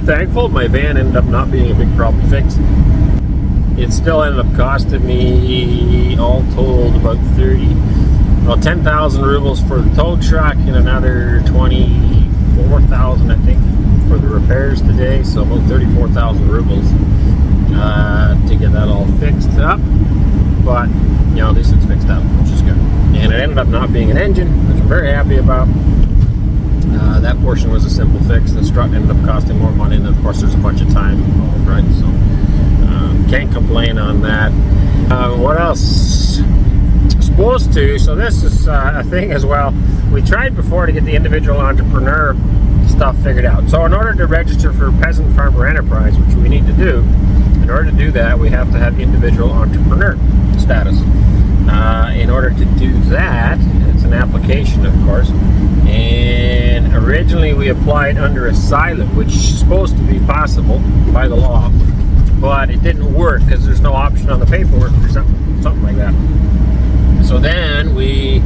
very thankful. My van ended up not being a big problem to fix. It still ended up costing me, all told, about 10,000 rubles for the tow truck and another 24,000, I think, for the repairs today. So about 34,000 rubles to get that all fixed up. But, you know, at least it's fixed up, which is good. And it ended up not being an engine, which I'm very happy about. That portion was a simple fix. The strut ended up costing more money, and of course there's a bunch of time involved, right? So can't complain on that. What else? Supposed to, so this is a thing as well. We tried before to get the individual entrepreneur stuff figured out. So in order to register for Peasant Farmer Enterprise, which we need to do, in order to do that, we have to have individual entrepreneur status. In order to do that, it's an application, of course, and originally we applied under asylum, which is supposed to be possible by the law, but it didn't work because there's no option on the paperwork for something like that. So then we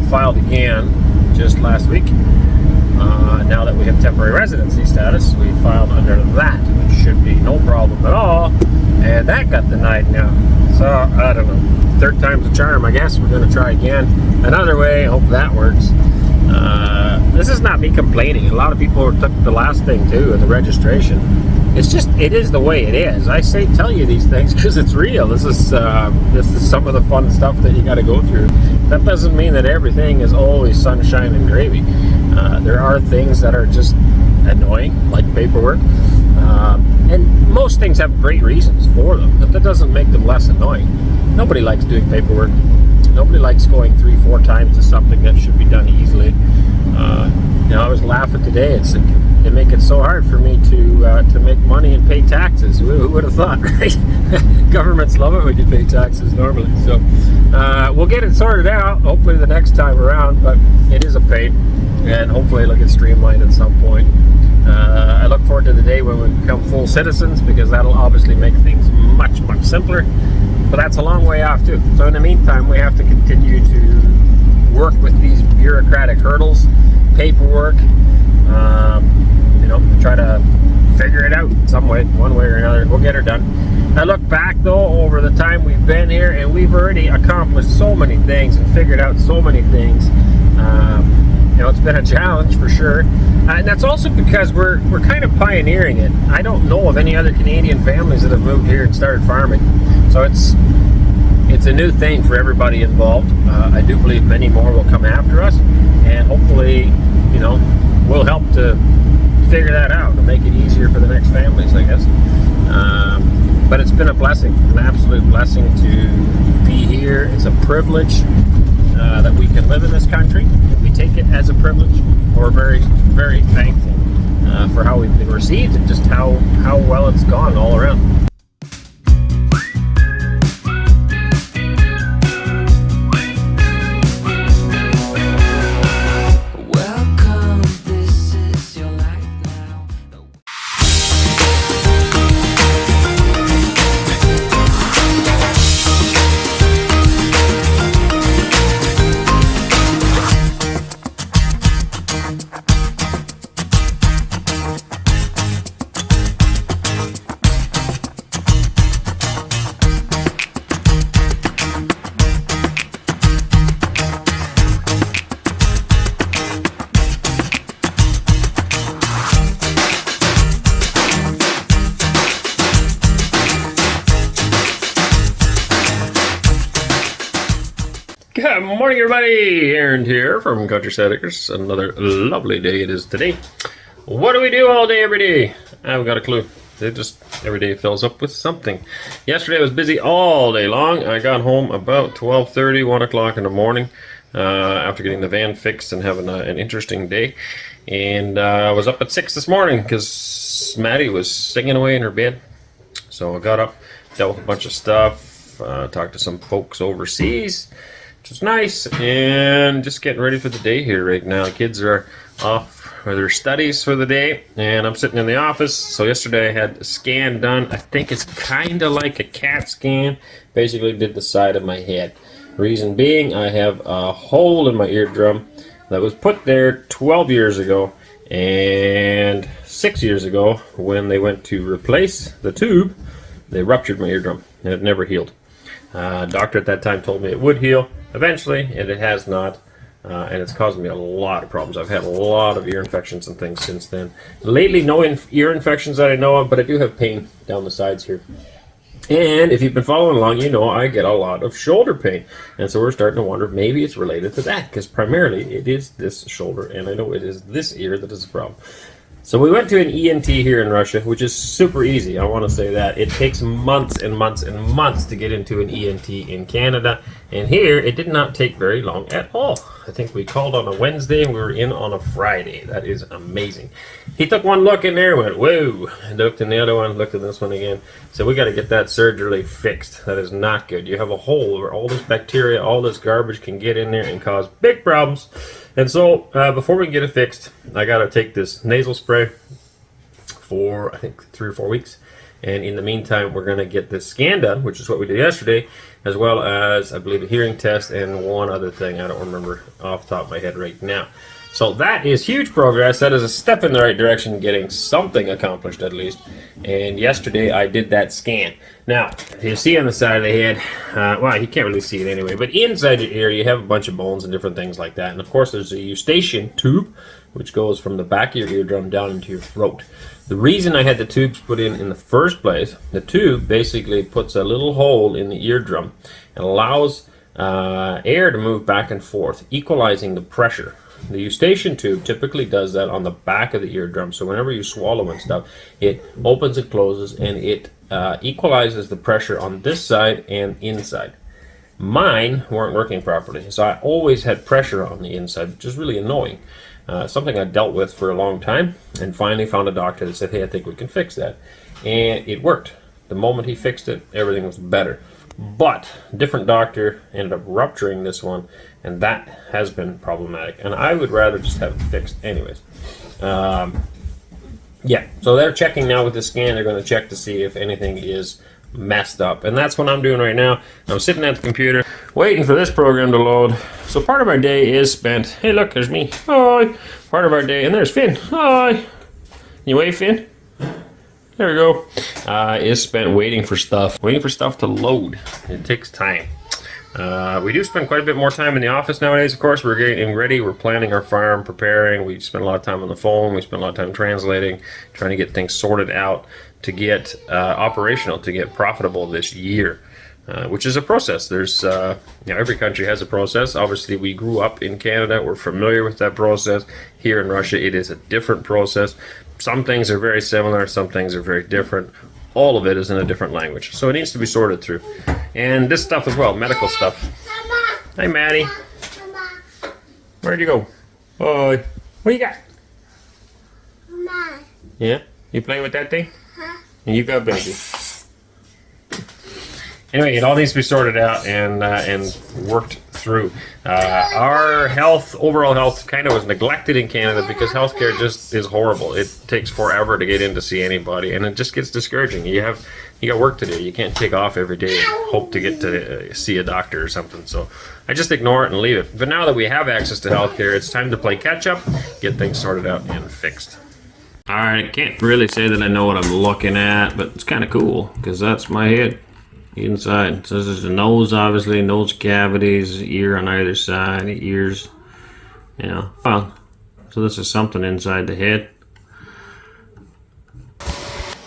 filed again just last week. Now that we have temporary residency status, we filed under that, which should be no problem at all, and that got denied now. So I don't know, third time's a charm, I guess. We're going to try again another way. Hope that works. This is not me complaining. A lot of people took the last thing too, the registration. It's just, it is the way it is. I tell you these things because it's real. This is some of the fun stuff that you got to go through. That doesn't mean that everything is always sunshine and gravy. There are things that are just annoying, like paperwork, and most things have great reasons for them, but that doesn't make them less annoying. Nobody likes doing paperwork. Nobody likes going 3-4 times to something that should be done easily. You know, I was laughing today. They make it so hard for me to make money and pay taxes. Who would have thought, right? Governments love it when you pay taxes normally. So we'll get it sorted out, hopefully the next time around, but it is a pain, and hopefully it'll get streamlined at some point. I look forward to the day when we become full citizens, because that'll obviously make things much, much simpler, but that's a long way off too. So in the meantime, we have to continue to work with these bureaucratic hurdles, paperwork, you know, try to figure it out some way, one way or another. We'll get her done. I look back though over the time we've been here, and we've already accomplished so many things and figured out so many things. You know, it's been a challenge for sure, and that's also because we're kind of pioneering it. I don't know of any other Canadian families that have moved here and started farming, so it's a new thing for everybody involved. I do believe many more will come after us, and hopefully, you know, we'll help to figure that out and make it easier for the next families, I guess. But it's been a blessing, an absolute blessing to be here. It's a privilege that we can live in this country. We take it as a privilege. We're very, very thankful for how we've been received and just how well it's gone all around. Good morning, everybody. Arend here from Countryside Acres. Another lovely day it is today. What do we do all day, every day? I haven't got a clue. It just every day fills up with something. Yesterday I was busy all day long. I got home about 12:30, 1 o'clock in the morning after getting the van fixed and having an interesting day. And I was up at 6 this morning because Maddie was singing away in her bed. So I got up, dealt with a bunch of stuff, talked to some folks overseas, which is nice, and just getting ready for the day here right now. Kids are off for their studies for the day, and I'm sitting in the office. So yesterday I had a scan done. I think it's kind of like a CAT scan. Basically did the side of my head. Reason being, I have a hole in my eardrum that was put there 12 years ago, And 6 years ago, when they went to replace the tube, they ruptured my eardrum, and it never healed. Doctor at that time told me it would heal eventually, and it has not. And it's caused me a lot of problems. I've had a lot of ear infections and things since then. Lately, no ear infections that I know of, but I do have pain down the sides here. And if you've been following along, you know I get a lot of shoulder pain. And so we're starting to wonder, maybe it's related to that, because primarily it is this shoulder, and I know it is this ear that is the problem. So we went to an ENT here in Russia, which is super easy. I want to say that. It takes months and months and months to get into an ENT in Canada. And here, it did not take very long at all. I think we called on a Wednesday and we were in on a Friday. That is amazing. He took one look in there and went, whoa. And looked in the other one, looked at this one again. So we got to get that surgically fixed. That is not good. You have a hole where all this bacteria, all this garbage can get in there and cause big problems. And so, before we can get it fixed, I got to take this nasal spray for, I think, 3 or 4 weeks. And in the meantime, we're going to get this scan done, which is what we did yesterday, as well as, I believe, a hearing test and one other thing. I don't remember off the top of my head right now. So that is huge progress. That is a step in the right direction, getting something accomplished at least. And yesterday I did that scan. Now, you see on the side of the head, well, you can't really see it anyway, but inside your ear you have a bunch of bones and different things like that. And of course there's a eustachian tube, which goes from the back of your eardrum down into your throat. The reason I had the tubes put in the first place, the tube basically puts a little hole in the eardrum and allows air to move back and forth, equalizing the pressure. The eustachian tube typically does that on the back of the eardrum, so whenever you swallow and stuff, it opens and closes, and it equalizes the pressure on this side and inside. Mine weren't working properly, so I always had pressure on the inside, which is really annoying. Something I dealt with for a long time, and finally found a doctor that said, hey, I think we can fix that. And it worked. The moment he fixed it, everything was better. But a different doctor ended up rupturing this one, and that has been problematic. And I would rather just have it fixed anyways. Yeah, so they're checking now with the scan. They're going to check to see if anything is messed up. And that's what I'm doing right now. I'm sitting at the computer waiting for this program to load. So part of our day is spent, hey look, there's me. Hi. Part of our day, and there's Finn. Hi. You wave, Finn? There we go. Is spent waiting for stuff to load. It takes time. We do spend quite a bit more time in the office nowadays, of course. We're getting ready, we're planning our farm, preparing. We spend a lot of time on the phone, we spend a lot of time translating, trying to get things sorted out to get operational, to get profitable this year, which is a process. There's, every country has a process. Obviously, we grew up in Canada, we're familiar with that process. Here in Russia, it is a different process. Some things are very similar, some things are very different. All of it is in a different language, so it needs to be sorted through. And this stuff as well, medical stuff. Hi, Maddie. Where'd you go? Bye. What you got? Mama. Yeah? You playing with that thing? Huh? And you got baby. Anyway, it all needs to be sorted out and worked through. Our health, overall health, kind of was neglected in Canada because healthcare just is horrible. It takes forever to get in to see anybody, and it just gets discouraging. You got work to do. You can't take off every day and hope to get to see a doctor or something. So I just ignore it and leave it. But now that we have access to healthcare, it's time to play catch up, get things sorted out and fixed. All right, I can't really say that I know what I'm looking at, but it's kind of cool because that's my head. Inside. So this is the nose, obviously, nose cavities, ear on either side, ears, well, so this is something inside the head.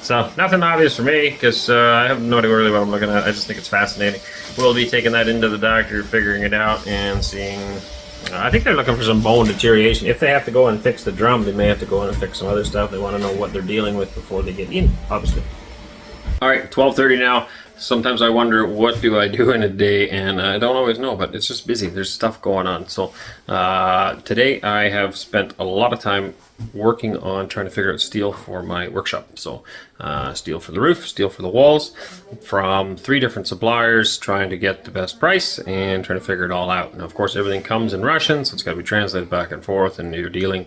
So nothing obvious for me because I have no idea really what I'm looking at. I just think it's fascinating. We'll be taking that into the doctor, figuring it out and seeing. I think they're looking for some bone deterioration. If they have to go and fix the drum, they may have to go in and fix some other stuff. They want to know what they're dealing with before they get in, obviously. All right, 12:30 now. Sometimes I wonder, what do I do in a day? And I don't always know, but it's just busy. There's stuff going on. So today I have spent a lot of time working on trying to figure out steel for my workshop. So steel for the roof, steel for the walls, from 3 different suppliers, trying to get the best price and trying to figure it all out. Now, of course, everything comes in Russian, so it's got to be translated back and forth, and you're dealing.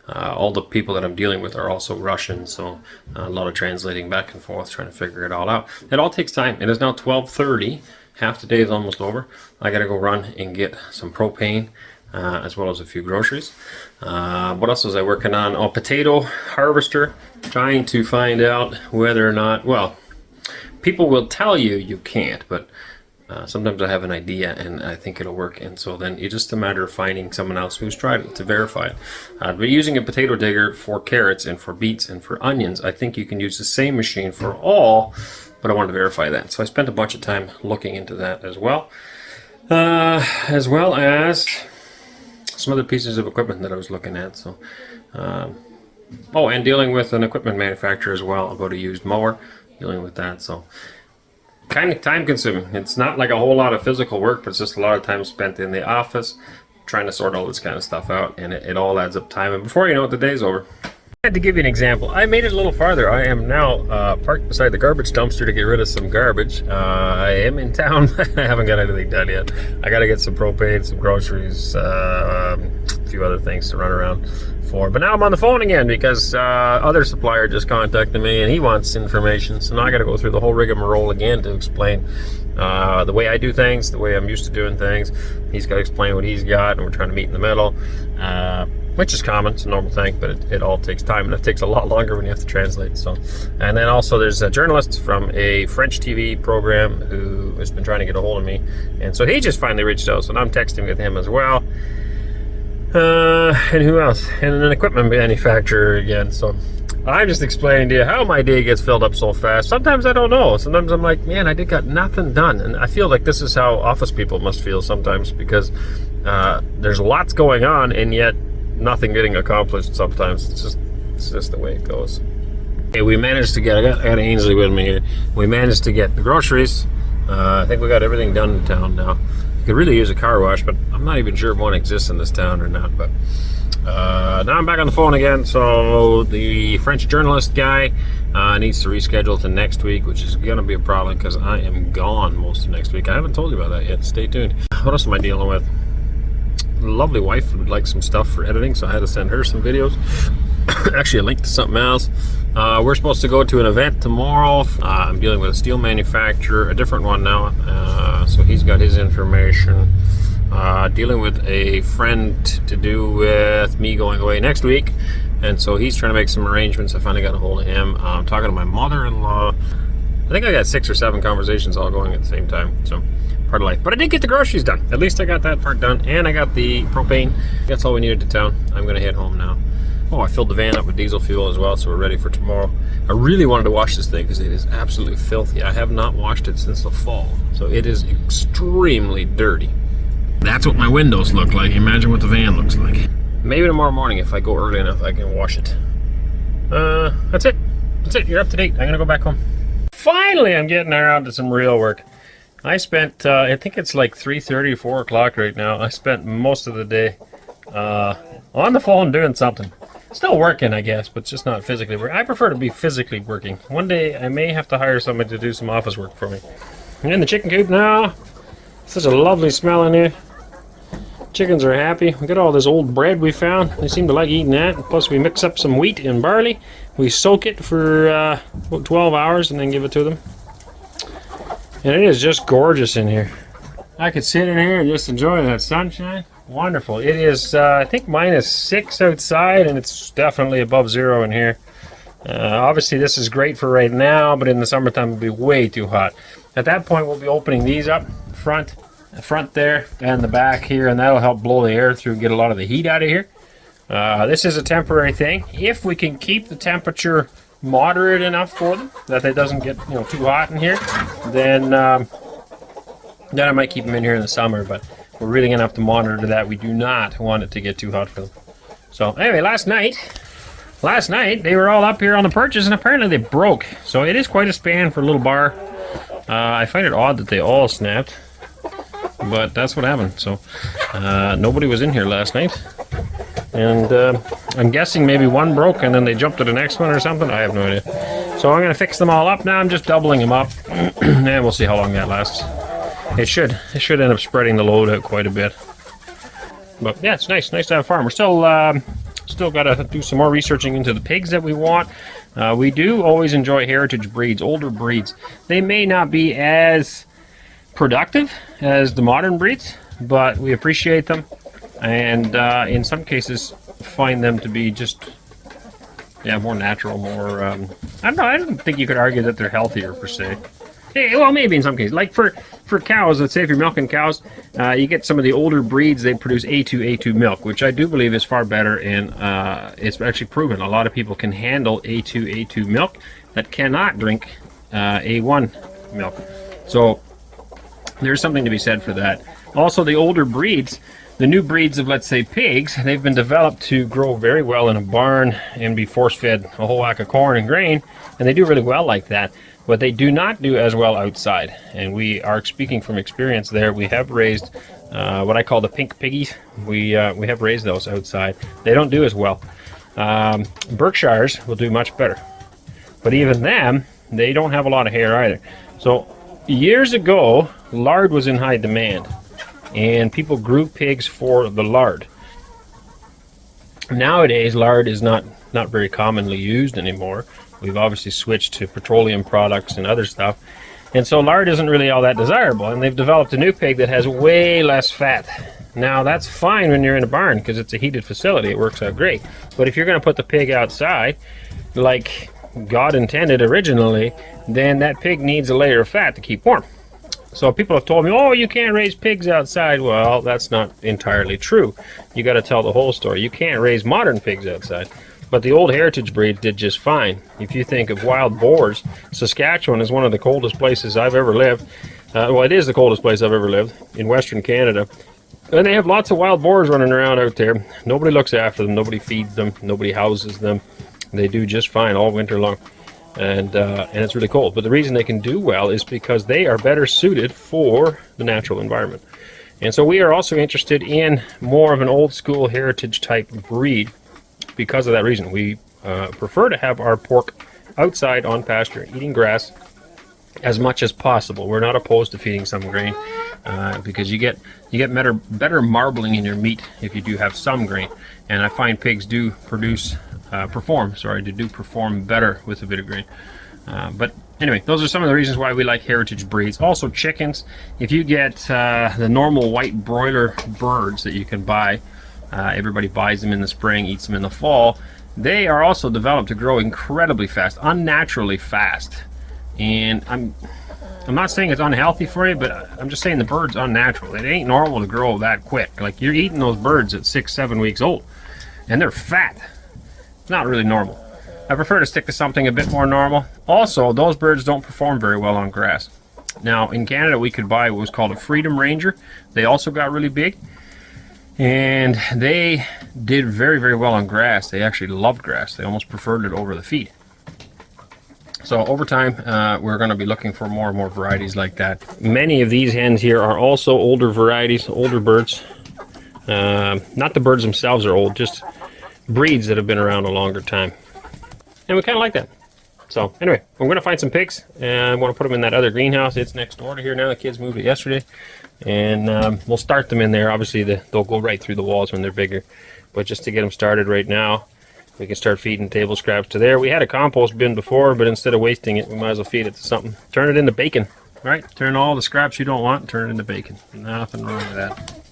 All the people that I'm dealing with are also Russian, so a lot of translating back and forth, trying to figure it all out. It all takes time. It is now 12:30. Half the day is almost over. I gotta go run and get some propane as well as a few groceries. What else was I working on? Oh, potato harvester, trying to find out whether or not, well, people will tell you you can't, but sometimes I have an idea and I think it'll work, and so then it's just a matter of finding someone else who's tried it to verify it. But using a potato digger for carrots and for beets and for onions, I think you can use the same machine for all, but I wanted to verify that. So I spent a bunch of time looking into that as well as some other pieces of equipment that I was looking at. So, oh, and dealing with an equipment manufacturer as well about a used mower, dealing with that. So kind of time consuming. It's not like a whole lot of physical work, but it's just a lot of time spent in the office trying to sort all this kind of stuff out, and it all adds up time, and before you know it, the day's over. I had to give you an example. I made it a little farther. I am now parked beside the garbage dumpster to get rid of some garbage. I am in town. I haven't got anything done yet. I got to get some propane, some groceries, a few other things to run around for. But now I'm on the phone again because other supplier just contacted me and he wants information. So now I got to go through the whole rigmarole again to explain the way I do things, the way I'm used to doing things. He's got to explain what he's got, and we're trying to meet in the middle. Which is common, it's a normal thing, but it all takes time, and it takes a lot longer when you have to translate. So, and then also there's a journalist from a French TV program who has been trying to get a hold of me, and so he just finally reached out, so now I'm texting with him as well. And who else? And an equipment manufacturer again. So I'm just explaining to you how my day gets filled up so fast. Sometimes I don't know. Sometimes I'm like, man, I did got nothing done. And I feel like this is how office people must feel sometimes, because there's lots going on and yet nothing getting accomplished sometimes. It's just the way it goes. Okay, we managed to get, I got Ainsley with me here. We managed to get the groceries. I think we got everything done in town now. Could really use a car wash, but I'm not even sure if one exists in this town or not. But now I'm back on the phone again. So the French journalist guy needs to reschedule to next week, which is gonna be a problem because I am gone most of next week. I haven't told you about that yet. Stay tuned. What else am I dealing with? Lovely wife would like some stuff for editing, so I had to send her some videos. Actually, a link to something else. We're supposed to go to an event tomorrow. I'm dealing with a steel manufacturer, a different one now, so he's got his information. Dealing with a friend to do with me going away next week, and so he's trying to make some arrangements. I finally got a hold of him. I'm talking to my mother-in-law. I think I got 6 or 7 conversations all going at the same time, so part of life. But I did get the groceries done. At least I got that part done, and I got the propane. That's all we needed to town. I'm gonna head home now. Oh, I filled the van up with diesel fuel as well, so we're ready for tomorrow. I really wanted to wash this thing because it is absolutely filthy. I have not washed it since the fall, so it is extremely dirty. That's what my windows look like. Imagine what the van looks like. Maybe tomorrow morning, if I go early enough, I can wash it. That's it. That's it. You're up to date. I'm gonna go back home. Finally, I'm getting around to some real work. I spent, I think it's like 3:30 or 4 o'clock right now. I spent most of the day on the phone doing something. Still working, I guess, but just not physically working. I prefer to be physically working. One day, I may have to hire somebody to do some office work for me. I'm in the chicken coop now. Such a lovely smell in here. Chickens are happy. We got all this old bread we found. They seem to like eating that. Plus, we mix up some wheat and barley. We soak it for about 12 hours and then give it to them. And it is just gorgeous in here. I could sit in here and just enjoy that sunshine. Wonderful. It is, I think, -6 outside, and it's definitely above 0 in here. Obviously, this is great for right now, but in the summertime, it'll be way too hot. At that point, we'll be opening these up, the front there, and the back here, and that'll help blow the air through and get a lot of the heat out of here. This is a temporary thing. If we can keep the temperature moderate enough for them, that it doesn't get too hot in here, then I might keep them in here in the summer, but we're really gonna have to monitor that. We do not want it to get too hot for them. So anyway, last night they were all up here on the perches, and apparently they broke. So it is quite a span for a little bar. I find it odd that they all snapped, but that's what happened. So nobody was in here last night, and I'm guessing maybe one broke and then they jumped to the next one or something. I have no idea. So I'm gonna fix them all up now. I'm just doubling them up, and we'll see how long that lasts. It should end up spreading the load out quite a bit. But yeah, it's nice to have a farm. We're still got to do some more researching into the pigs that we want. We do always enjoy heritage breeds, older breeds. They may not be as productive as the modern breeds, but we appreciate them. and in some cases find them to be just more natural, more I don't know, I don't think you could argue that they're healthier per se. Well, maybe in some cases. Like for cows, let's say if you're milking cows, you get some of the older breeds, they produce A2 milk, which I do believe is far better, and it's actually proven. A lot of people can handle A2 milk that cannot drink A1 milk. So there's something to be said for that. Also, the older breeds, the new breeds of, let's say, pigs, they've been developed to grow very well in a barn and be force-fed a whole whack of corn and grain, and they do really well like that. But they do not do as well outside, and we are speaking from experience there. We have raised what I call the pink piggies. We have raised those outside. They don't do as well. Berkshires will do much better, but even them, they don't have a lot of hair either. So years ago, lard was in high demand, and people grew pigs for the lard. Nowadays, lard is not very commonly used anymore. We've obviously switched to petroleum products and other stuff, and so lard isn't really all that desirable, and they've developed a new pig that has way less fat. Now that's fine when you're in a barn because it's a heated facility, it works out great. But if you're going to put the pig outside like God intended originally, then that pig needs a layer of fat to keep warm. So people have told me, oh, you can't raise pigs outside. Well, that's not entirely true. You got to tell the whole story. You can't raise modern pigs outside. But the old heritage breed did just fine. If you think of wild boars, Saskatchewan is one of the coldest places I've ever lived. Well, it is the coldest place I've ever lived, in Western Canada. And they have lots of wild boars running around out there. Nobody looks after them. Nobody feeds them. Nobody houses them. They do just fine all winter long. And it's really cold. But the reason they can do well is because they are better suited for the natural environment. And so we are also interested in more of an old school heritage type breed. Because of that reason, we prefer to have our pork outside on pasture, eating grass as much as possible. We're not opposed to feeding some grain because you get better marbling in your meat if you do have some grain. And I find pigs do perform better with a bit of grain. But anyway, those are some of the reasons why we like heritage breeds. Also, chickens. If you get the normal white broiler birds that you can buy. Everybody buys them in the spring, eats them in the fall. They are also developed to grow incredibly fast, unnaturally fast. And I'm not saying it's unhealthy for you, but I'm just saying the bird's unnatural. It ain't normal to grow that quick. Like, you're eating those birds at 6-7 weeks old, and they're fat. It's not really normal. I prefer to stick to something a bit more normal. Also, those birds don't perform very well on grass. Now, in Canada, we could buy what was called a Freedom Ranger. They also got really big. And they did very, very well on grass. They actually loved grass. They almost preferred it over the feed. So over time, we're going to be looking for more and more varieties like that. Many of these hens here are also older varieties, older birds. Not the birds themselves are old, just breeds that have been around a longer time. And we kind of like that. So anyway, we're going to find some pigs, and I want to put them in that other greenhouse. It's next door to here now. The kids moved it yesterday. And we'll start them in there. Obviously, they'll go right through the walls when they're bigger. But just to get them started right now, we can start feeding table scraps to there. We had a compost bin before, but instead of wasting it, we might as well feed it to something. Turn it into bacon, right? Turn all the scraps you don't want and turn it into bacon. Nothing wrong with that.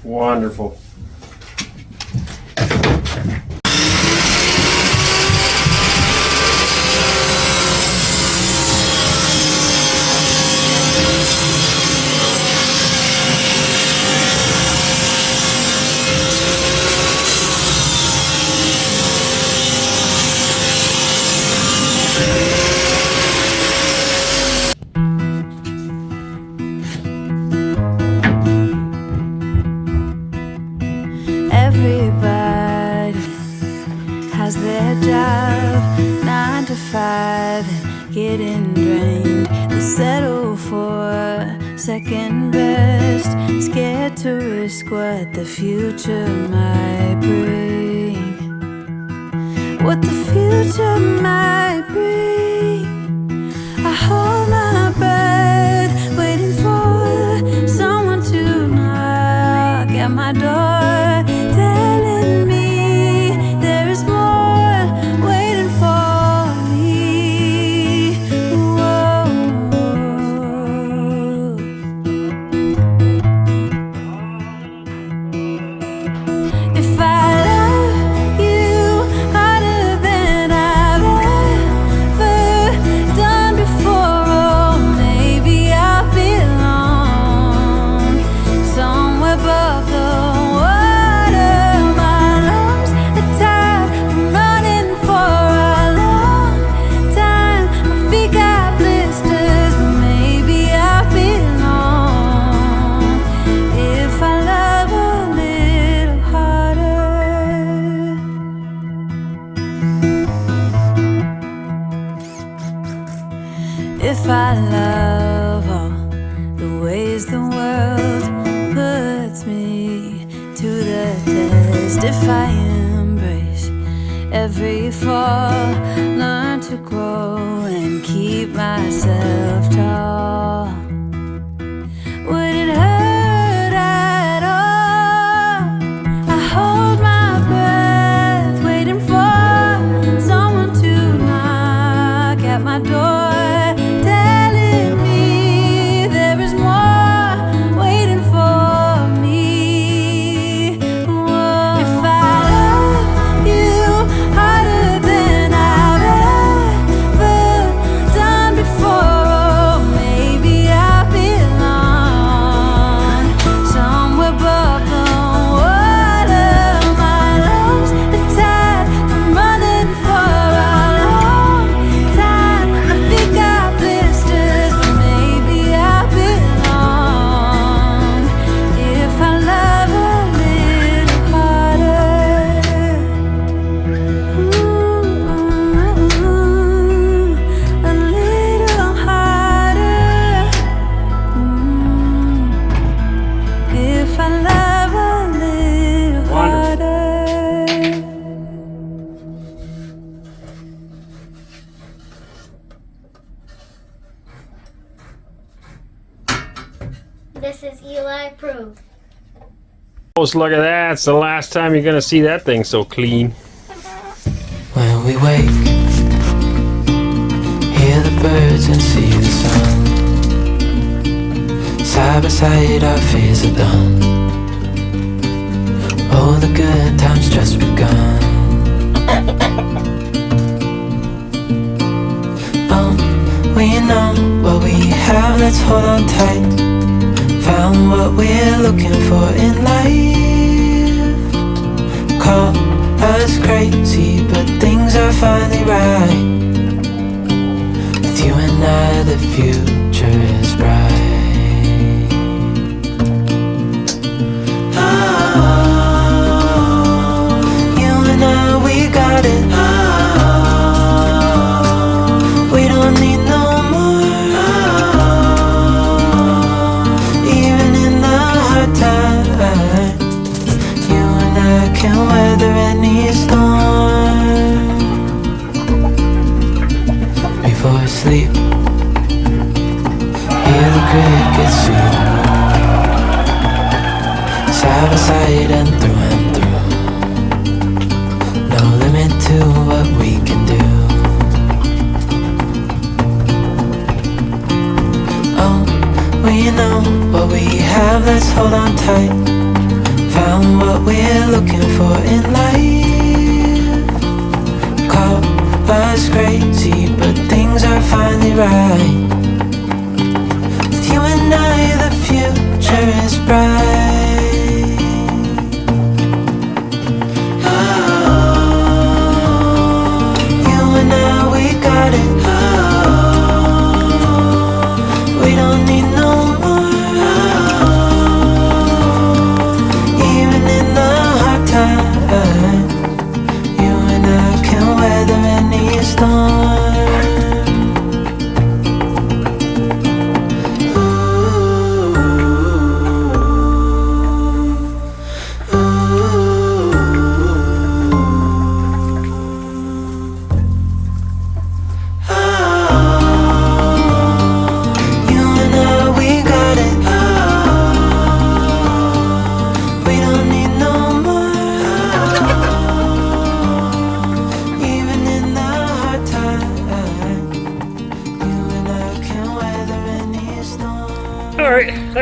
Wonderful. Everybody How's their job? 9 to 5 and getting drained. They settle for second best, scared to risk what the future might bring. What the future might bring. I hold my breath, waiting for someone to knock at my door, telling me there is more waiting for me. Whoa. If I love you harder than I've ever done before, oh, maybe I belong somewhere above the water. My lungs are tired from running for a long time. My feet got blisters, but maybe I belong if I love a little harder. If I love all the ways the world puts me to the test, if I embrace every fall, learn to grow and keep myself tall, would it hurt at all? I hold my breath, waiting for someone to knock at my door, telling me there is more waiting for me. Whoa. If I love you harder than I've ever done before, oh, maybe I belong somewhere above the water. My lungs are tired from running for a long time. My feet got blisters, but maybe I belong if I love a little harder. A little harder. If I love a little harder. This is Eli Proof. Oh, look at that. It's the last time you're going to see that thing so clean. When we wake, hear the birds and see the sun. Side by side our fears are done. Oh, the good times just begun. We know what we have, let's hold on tight. Found what we're looking for in life. Call us crazy, but things are finally right. With you and I, the future is bright. You and I, we got it. We don't need no more. Even in the hard time, you and I can weather any storm. Before sleep, hear the crickets, see the moon. Side by side and through. No limit to what we can do. We know what we have, let's hold on tight. Found what we're looking for in life. Call us crazy, but things are finally right. With you and I, the future is bright. You and I, we got it. We don't need no more. Even in the hard time, you and I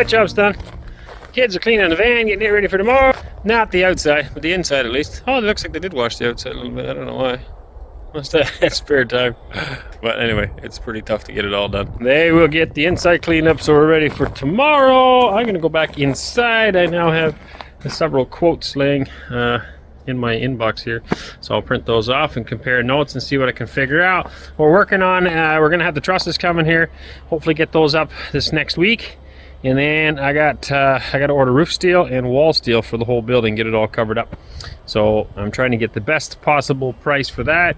that job's done. Kids are cleaning the van, getting it ready for tomorrow. Not the outside, but the inside at least. Oh, it looks like they did wash the outside a little bit. I don't know why. Must have had spare time. But anyway, it's pretty tough to get it all done. They will get the inside cleaned up, so we're ready for tomorrow. I'm going to go back inside. I now have several quotes laying in my inbox here, so I'll print those off and compare notes and see what I can figure out. We're working on, we're going to have the trusses coming here. Hopefully get those up this next week. And then I got to order roof steel and wall steel for the whole building, get it all covered up. So I'm trying to get the best possible price for that.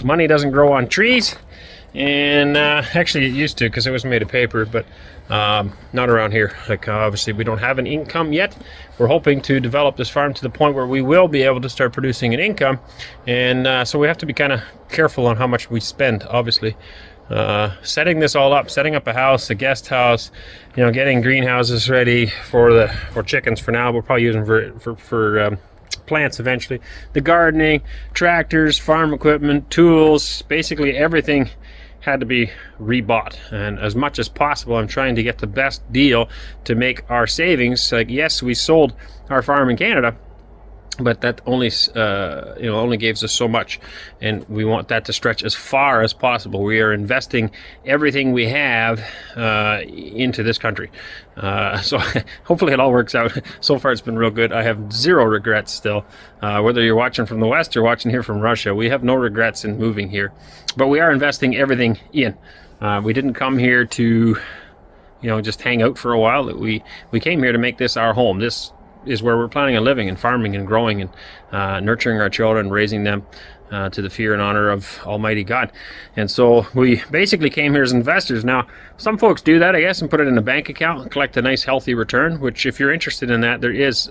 Money doesn't grow on trees, and actually it used to, because it was made of paper, but not around here. Like obviously we don't have an income yet. We're hoping to develop this farm to the point where we will be able to start producing an income, and so we have to be kind of careful on how much we spend, obviously. Setting this all up, setting up a house, a guest house, you know, getting greenhouses ready for chickens for now. We'll probably use them for plants eventually. The gardening, tractors, farm equipment, tools, basically everything had to be rebought. And as much as possible, I'm trying to get the best deal to make our savings. Like, yes, we sold our farm in Canada, but that only only gives us so much, and we want that to stretch as far as possible. We are investing everything we have into this country, so hopefully it all works out. So far it's been real good. I have zero regrets still. Whether you're watching from the West or watching here from Russia, we have no regrets in moving here, but we are investing everything in. We didn't come here to just hang out for a while. We came here to make this our home. This is where we're planning on living and farming and growing and nurturing our children, raising them to the fear and honor of Almighty God. And so we basically came here as investors. Now, some folks do that, I guess, and put it in a bank account and collect a nice healthy return, which if you're interested in that, there is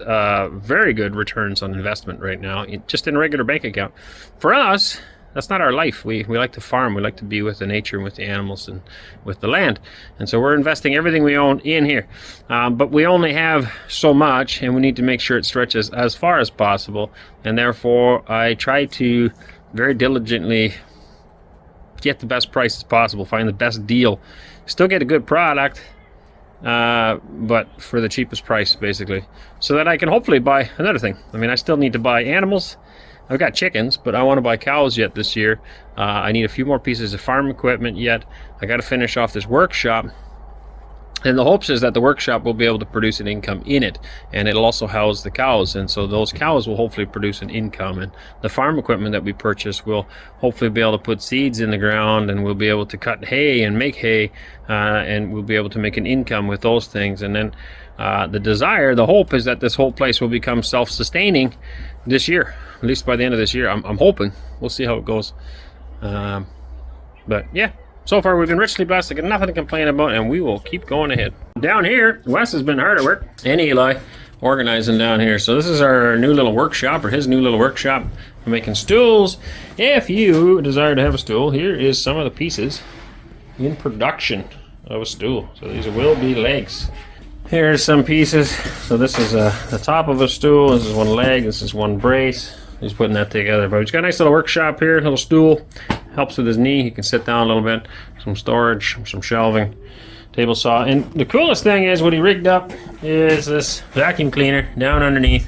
very good returns on investment right now, just in a regular bank account. For us, that's not our life. We like to farm. We like to be with the nature and with the animals and with the land. And so we're investing everything we own in here. But we only have so much, and we need to make sure it stretches as far as possible. And therefore, I try to very diligently get the best prices possible, find the best deal, still get a good product, but for the cheapest price, basically, so that I can hopefully buy another thing. I mean, I still need to buy animals. I've got chickens, but I want to buy cows yet this year. I need a few more pieces of farm equipment yet. I got to finish off this workshop. And the hopes is that the workshop will be able to produce an income in it, and it'll also house the cows. And so those cows will hopefully produce an income. And the farm equipment that we purchase will hopefully be able to put seeds in the ground, and we'll be able to cut hay and make hay, and we'll be able to make an income with those things. And then the hope is that this whole place will become self-sustaining this year, at least by the end of this year. I'm hoping. We'll see how it goes. But yeah, so far we've been richly blessed. I got nothing to complain about, and we will keep going ahead. Down here, Wes has been hard at work, and Eli organizing down here. So this is our new little workshop, or his new little workshop. We're making stools. If you desire to have a stool, here is some of the pieces in production of a stool. So these will be legs. Here's some pieces. So this is the top of a stool. This is one leg. This is one brace. He's putting that together. But he's got a nice little workshop here, little stool. Helps with his knee. He can sit down a little bit. Some storage, some shelving, table saw. And the coolest thing is what he rigged up is this vacuum cleaner down underneath.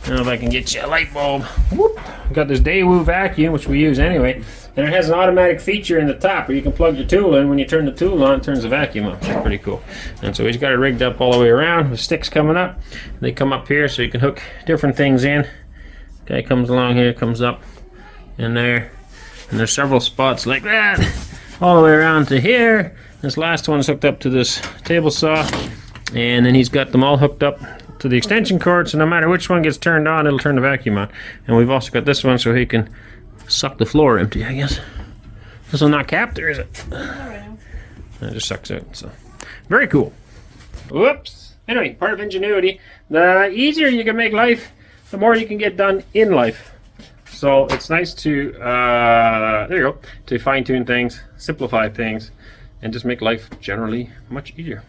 I don't know if I can get you a light bulb. Whoop. Got this Daewoo vacuum, which we use anyway. And it has an automatic feature in the top where you can plug your tool in. When you turn the tool on, it turns the vacuum on, which is pretty cool. And so he's got it rigged up all the way around with sticks coming up. They come up here so you can hook different things in. Guy comes along here, comes up in there. And there's several spots like that all the way around to here. This last one's hooked up to this table saw. And then he's got them all hooked up to the extension cord, so no matter which one gets turned on, it'll turn the vacuum on. And we've also got this one so he can suck the floor empty, I guess. This will not capped, or is it? It just sucks out. So very cool. Whoops. Anyway, part of ingenuity. The easier you can make life, the more you can get done in life. So it's nice to there you go, to fine-tune things, simplify things, and just make life generally much easier.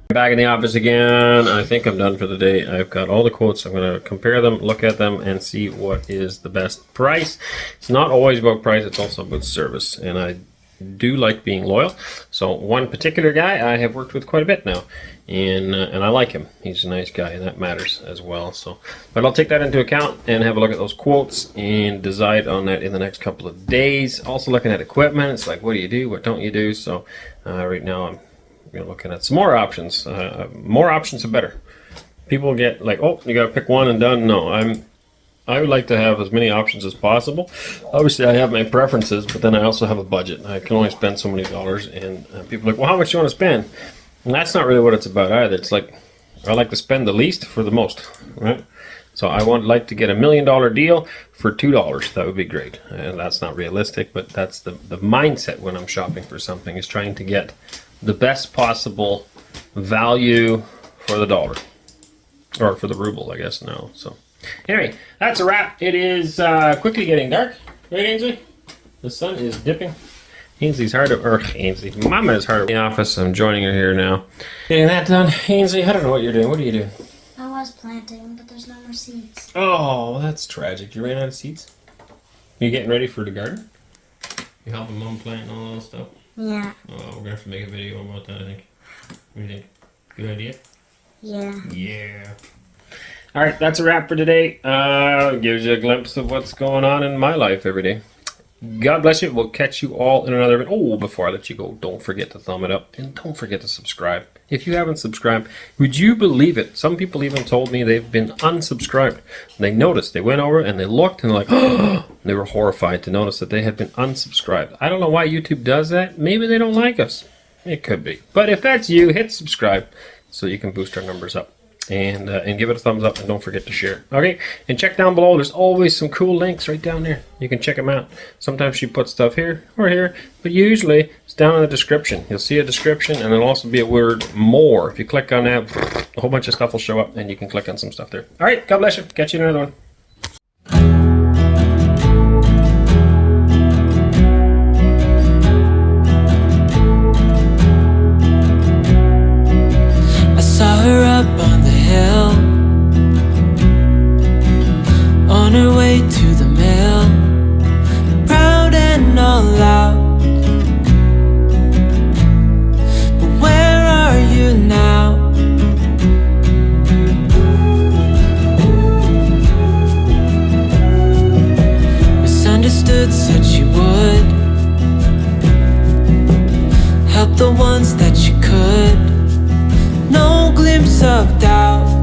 Back in the office again. I think I'm done for the day. I've got all the quotes. I'm going to compare them, look at them, and see what is the best price. It's not always about price, it's also about service. And I do like being loyal. So one particular guy I have worked with quite a bit now, and I like him. He's a nice guy, and that matters as well. So, but I'll take that into account and have a look at those quotes and decide on that in the next couple of days. Also looking at equipment. It's like, what do you do? What don't you do? So right now I'm looking at some more options. More options are better. People get like, oh, you got to pick one and done. No, I would like to have as many options as possible. Obviously, I have my preferences, but then I also have a budget. I can only spend so many dollars, and people are like, well, how much do you want to spend? And that's not really what it's about either. It's like, I like to spend the least for the most, right? So I would like to get $1 million deal for $2. That would be great. And that's not realistic, but that's the mindset when I'm shopping for something, is trying to get the best possible value for the dollar. Or for the ruble, I guess now. So anyway, that's a wrap. It is quickly getting dark, right, Ainsley? The sun is dipping. Ainsley's hard at work. Ainsley, Mama is hard at the office. I'm joining her here now. Getting that done. Ainsley, I don't know what you're doing. What are you doing? I was planting, but there's no more seeds. Oh, that's tragic. You ran out of seeds? You getting ready for the garden? You helping Mom plant and all that stuff? Yeah. Oh, we're gonna have to make a video about that, I think. What do you think? Good idea? Yeah. Yeah. All right, that's a wrap for today. Gives you a glimpse of what's going on in my life every day. God bless you. We'll catch you all in another video. Oh, before I let you go, don't forget to thumb it up and don't forget to subscribe. If you haven't subscribed, would you believe it? Some people even told me they've been unsubscribed. They noticed. They went over and they looked and they're like, oh, they were horrified to notice that they had been unsubscribed. I don't know why YouTube does that. Maybe they don't like us. It could be. But if that's you, hit subscribe so you can boost our numbers up. And give it a thumbs up, and don't forget to share. Okay, and check down below. There's always some cool links right down there. You can check them out. Sometimes she puts stuff here or here, but usually it's down in the description. You'll see a description, and there'll also be a word more. If you click on that, a whole bunch of stuff will show up, and you can click on some stuff there. All right, God bless you. Catch you in another one. On her way to the mill, proud and all out. But where are you now? Misunderstood, said she would help the ones that she could. No glimpse of doubt.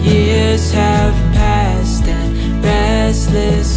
Years have passed and restless